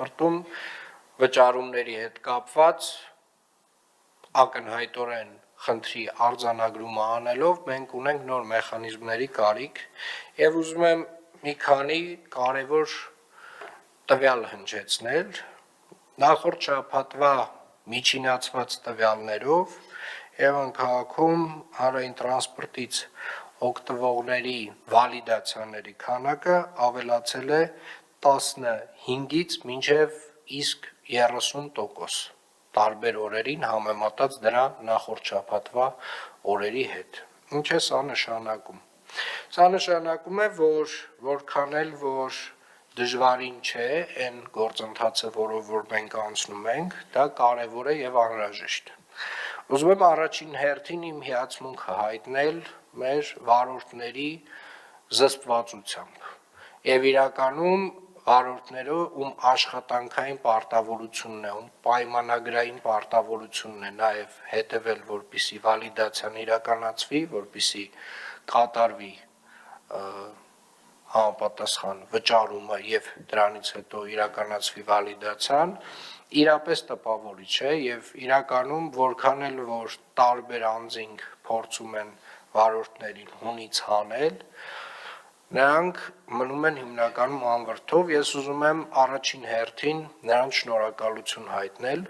տրանսպորտում վճարումների հետ կապված ակնհայտորեն խնդրի արձանագրումը անելով մենք ունենք նոր մեխանիզմների կարիք եւ ուզում եմ մի քանի կարևոր տվյալ հնչեցնել նախորդ շաբաթվա միջինացված տվյալներով Երևան քաղաքում հանրային տրանսպորտից օգտվողների վալիդացիաների քանակը ավելացել է 15-ից մինչև իսկ 30% տարբեր օրերին համեմատած դրա նախորդ շաբաթվա օրերի հետ։ Ինչ է սա նշանակում։ Սա նշանակում է, որ որքան էլ որ դժվարին չէ այն գործընթացը, որով որ մենք անցնում ենք, դա կարևոր է եւ անհրաժեշտ։ Ուզում եմ առաջին հերթին իմ հիացմունքը հայտնել մեր վարորդների զսպվածությամբ եւ իրականում վարորդները ում աշխատանքային պարտավորությունն է, ում պայմանագրային պարտավորությունն է նաեւ հետեւել, որպիսի վալիդացիան իրականացվի, որպիսի կատարվի համապատասխան վճարումը եւ դրանից հետո իրականացվի վալիդացիան, իրապես տպավորիչ է եւ իրականում որքան էլ որ տարբեր անձինք փորձում են վարորդներին հունից հանել, նրանք մնում են հիմնականում անվրդով, ես ուզում եմ առաջին հերթին նրանց շնորհակալություն հայտնել,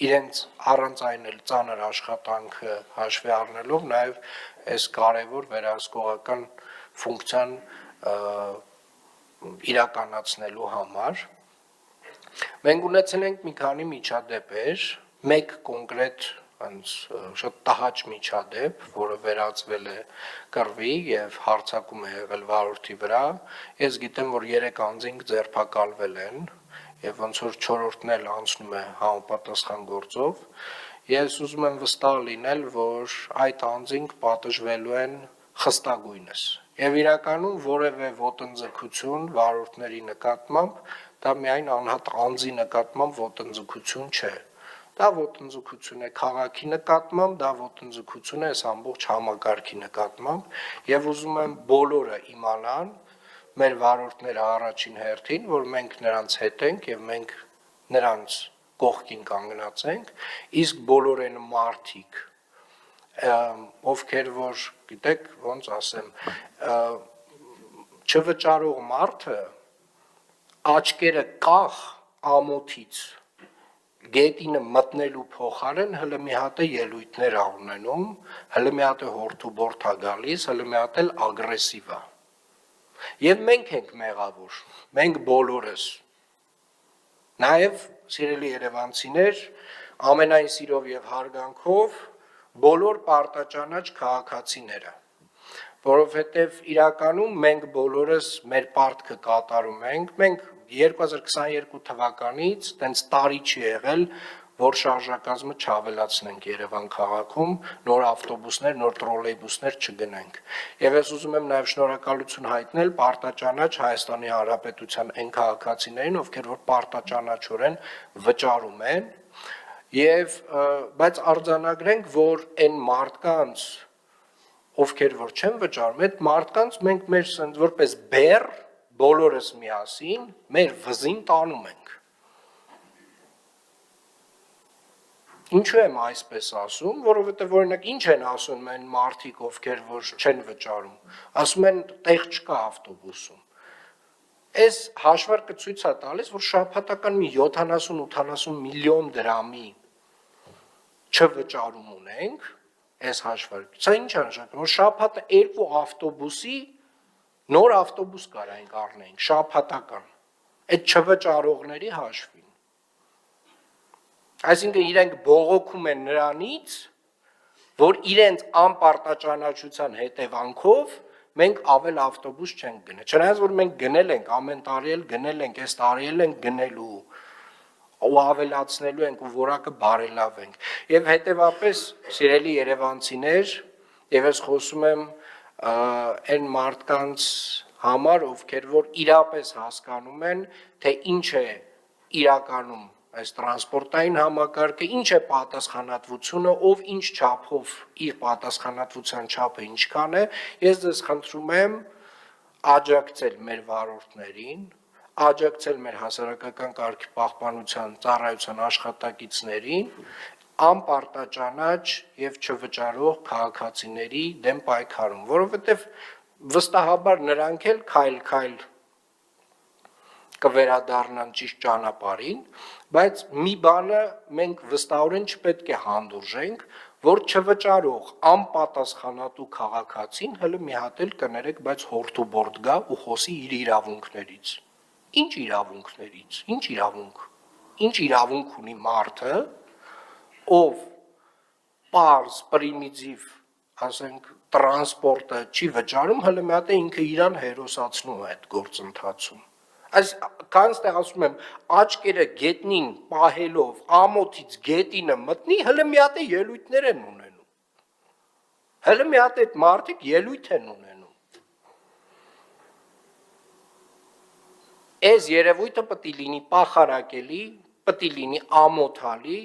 իրենց առանց այն էլ ծանր աշխատանքը հաշվի առնելով նաեւ այս կարևոր վերահսկողական ֆունկցիան իրականացնելու համար մենք ունեցել ենք մի քանի միջադեպեր, մեկ կոնկրետ շատ տհաճ միջադեպ, որը վերածվել է կռվի եւ հարձակում է եղել վարորդի վրա, ես գիտեմ, որ 3 անձինք ձերբակալվել են եւ ոնց որ 4-րդն էլ անցնում է համապատասխան գործով, ես ուզում եմ վստահ լինել, որ այդ անձինք պատժվելու են խստագույնս եւ իրականում որևէ ոտնձգություն վարորդների նկատմամբ դա միայն անհատ անձի նկատմամբ ոտնձգություն չէ, դա ոտնձգություն է քաղաքի նկատմամբ, դա ոտնձգություն է այս ամբողջ համակարգի նկատմամբ եւ ուզում եմ բոլորը իմանան, մեր վարորդները առաջին հերթին, որ մենք նրանց հետ ենք եւ մենք նրանց կողքին կանգնած ենք, իսկ բոլոր այն մարդիկ ովքեր որ գիտեք ոնց ասեմ չվճարող մարդը աչքերը կախ ամոթից գետինը մտնելու փոխարեն հələ մի հատ է ելույթներ ունենում, հələ մի հատ է հորթուբորթ է գալիս, հələ մի հատ էլ ագրեսիվ է։ Եվ մենք ենք մեղավոր, մենք բոլորս։ Նաև սիրելի երևանցիներ, ամենայն սիրով եւ հարգանքով բոլոր պարտաճանաչ քաղաքացիները, որովհետև իրականում մենք բոլորս մեր պարտքը կատարում ենք, մենք 2022 թվականից տենց տարի չի եղել, որ շարժակազմը չավելացնենք Երևան քաղաքում, նոր ավտոբուսներ, նոր տրոլեյբուսներ չգնենք։ Եվ ես ուզում եմ նաև շնորհակալություն հայտնել պարտաճանաչ Հայաստանի Հանրապետության այն քաղաքացիներին, ովքեր որ պարտաճանաչորեն վճարում են, եւ բայց արձանագրենք, որ այն մարդկանց, ովքեր որ չեն վճարում, այդ մարդկանց մենք մեր sense որպես բեռ բոլորս միասին մեր վզին տանում ենք։ Ինչու եմ այսպես ասում, որովհետեւ օրինակ ինչ են ասում այն մարդիկ, ովքեր որ չեն վճարում, ասում են տեղ չկա ավտոբուսում։ Այս հաշվարկը ցույց է տալիս, որ շաբաթական մի 70-80 միլիոն դրամի չվճարում ունենք, այս հաշվարկը։ Սա ինչ է նշանակում, որ շաբաթը 2 ավտոբուսի նոր ավտոբուս կարայինք առնենք, շաբաթական, այդ չվճարողների հաշվին։ Այսինքն իրենք բողոքում են նրանից, որ իրենց անպարտաճանաչության հետևանքով մենք ավել ավտոբուս չենք գնել։ Չնայած որ մենք գնել ենք, ամեն տարի էլ գնել ենք, այս տարի էլ ենք գնելու ու ավելացնելու ենք ու որակը բարելավենք։ Եվ հետևապես սիրելի երևանցիներ, եւ ես խոսում եմ այն մարդկանց համար, ովքեր որ իրապես հասկանում են, թե ինչ է իրականում այս տրանսպորտային համակարգը, ինչ է պատասխանատվությունը, ով ինչ չափով իր պատասխանատվության չափը ինչքան է, ես ձեզ խնդրում եմ աջակցել մեր վարորդներին, աջակցել մեր հասարակական կարգի պահպանության ծառայության աշխատակիցներին անպարտաճանաչ եւ չվճարող քաղաքացիների դեմ պայքարում, որովհետեւ վստահաբար նրանք էլ քայլ-քայլ կվերադառնան ճիշտ ճանապարհին, բայց մի բանը մենք վստահորեն չպետք է հանդուրժենք, որ չվճարող անպատասխանատու քաղաքացին հələ մի հատ էլ կներեք, բայց հորթուբորդ գա ու խոսի իր իրավունքներից։ Ինչ իրավունքներից, ինչ իրավունք ունի մարդը, ով պարզ, պրիմիտիվ, ասենք, տրանսպորտը չի վճարում, հələ մի հատ է ինքը իրան հերոսացնում է այդ գործընթացում։ Այս կանստեղ ասում եմ, աչքերը գետնին պահելով ամոթից գետինը մտնի, հələ մի հատ է ելույթներ են ունենում։ Հələ մի հատ այդ մարդիկ ելույթ են ունենում։ Այս երևույթը պետք է լինի պախարակելի, պետք է լինի ամոթալի